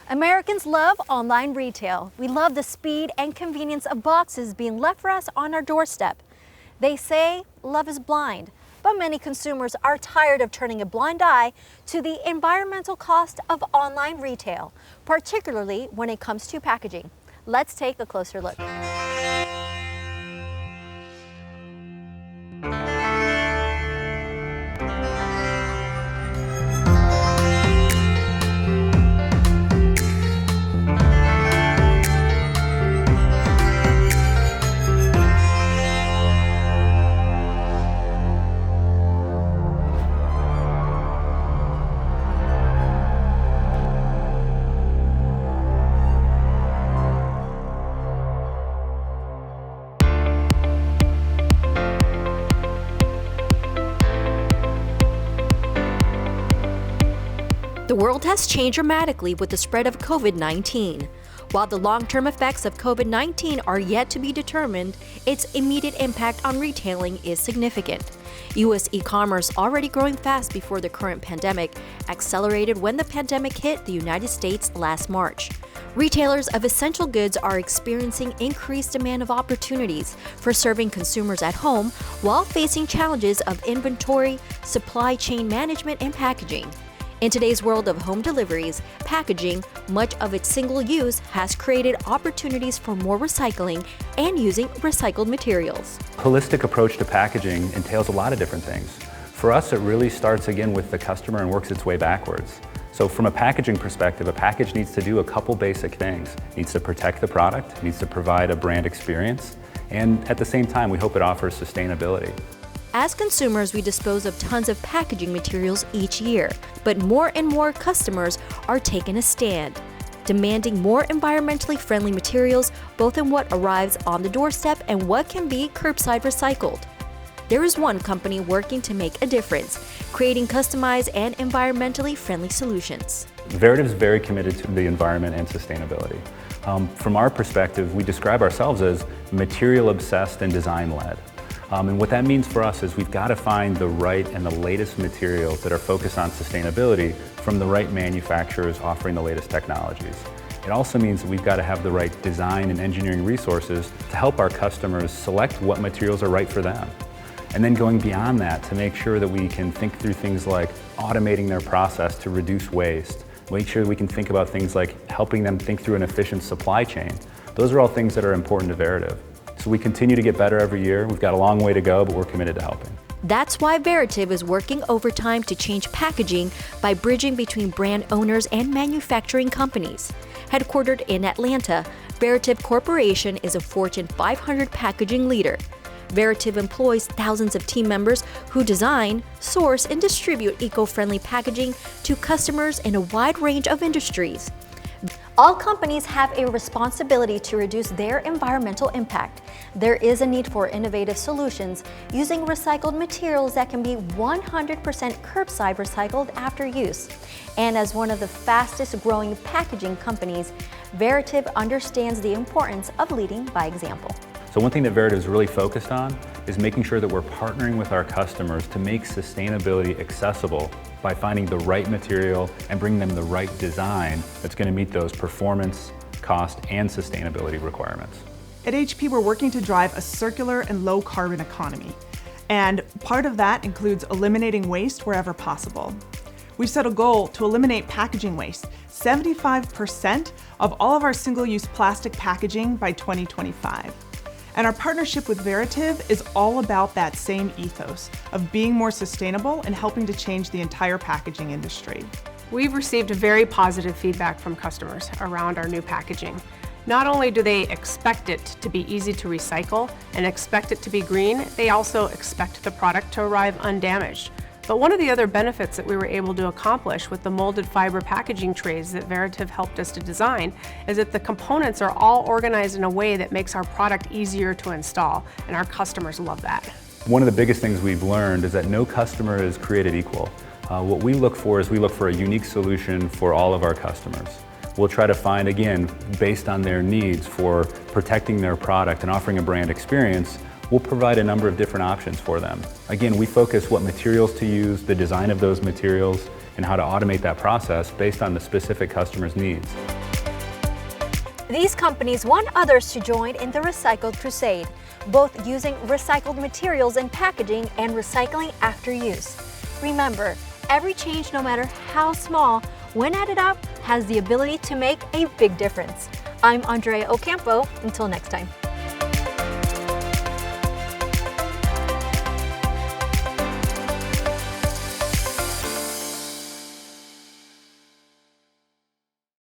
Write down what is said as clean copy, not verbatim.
Americans love online retail. We love the speed and convenience of boxes being left for us on our doorstep. They say love is blind, but many consumers are tired of turning a blind eye to the environmental cost of online retail, particularly when it comes to packaging. Let's take a closer look. The world has changed dramatically with the spread of COVID-19. While the long-term effects of COVID-19 are yet to be determined, its immediate impact on retailing is significant. U.S. e-commerce, already growing fast before the current pandemic, accelerated when the pandemic hit the United States last March. Retailers of essential goods are experiencing increased demand of opportunities for serving consumers at home while facing challenges of inventory, supply chain management, and packaging. In today's world of home deliveries, packaging, much of its single use, has created opportunities for more recycling and using recycled materials. Holistic approach to packaging entails a lot of different things. For us, it really starts again with the customer and works its way backwards. So from a packaging perspective, a package needs to do a couple basic things. It needs to protect the product, it needs to provide a brand experience, and at the same time, we hope it offers sustainability. As consumers, we dispose of tons of packaging materials each year, but more and more customers are taking a stand, demanding more environmentally friendly materials, both in what arrives on the doorstep and what can be curbside recycled. There is one company working to make a difference, creating customized and environmentally friendly solutions. Veritiv is very committed to the environment and sustainability. From our perspective, we describe ourselves as material obsessed and design led. And what that means for us is we've got to find the right and the latest materials that are focused on sustainability from the right manufacturers offering the latest technologies. It also means that we've got to have the right design and engineering resources to help our customers select what materials are right for them. And then going beyond that to make sure that we can think through things like automating their process to reduce waste, make sure we can think about things like helping them think through an efficient supply chain. Those are all things that are important to Veritiv. So we continue to get better every year. We've got a long way to go, but we're committed to helping. That's why Veritiv is working overtime to change packaging by bridging between brand owners and manufacturing companies. Headquartered in Atlanta, Veritiv Corporation is a Fortune 500 packaging leader. Veritiv employs thousands of team members who design, source, and distribute eco-friendly packaging to customers in a wide range of industries. All companies have a responsibility to reduce their environmental impact. There is a need for innovative solutions using recycled materials that can be 100% curbside recycled after use. And as one of the fastest growing packaging companies, Veritiv understands the importance of leading by example. So one thing that Veritiv is really focused on is making sure that we're partnering with our customers to make sustainability accessible by finding the right material and bringing them the right design that's going to meet those performance, cost, and sustainability requirements. At HP, we're working to drive a circular and low carbon economy. And part of that includes eliminating waste wherever possible. We've set a goal to eliminate packaging waste, 75% of all of our single-use plastic packaging by 2025. And our partnership with Veritiv is all about that same ethos of being more sustainable and helping to change the entire packaging industry. We've received very positive feedback from customers around our new packaging. Not only do they expect it to be easy to recycle and expect it to be green, they also expect the product to arrive undamaged. But one of the other benefits that we were able to accomplish with the molded fiber packaging trays that Veritiv helped us to design is that the components are all organized in a way that makes our product easier to install, and our customers love that. One of the biggest things we've learned is that no customer is created equal. What we look for is we look for a unique solution for all of our customers. We'll try to find, again, based on their needs for protecting their product and offering a brand experience, we'll provide a number of different options for them. Again, we focus what materials to use, the design of those materials, and how to automate that process based on the specific customer's needs. These companies want others to join in the recycled crusade, both using recycled materials in packaging and recycling after use. Remember, every change, no matter how small, when added up, has the ability to make a big difference. I'm Andrea Ocampo. Until next time.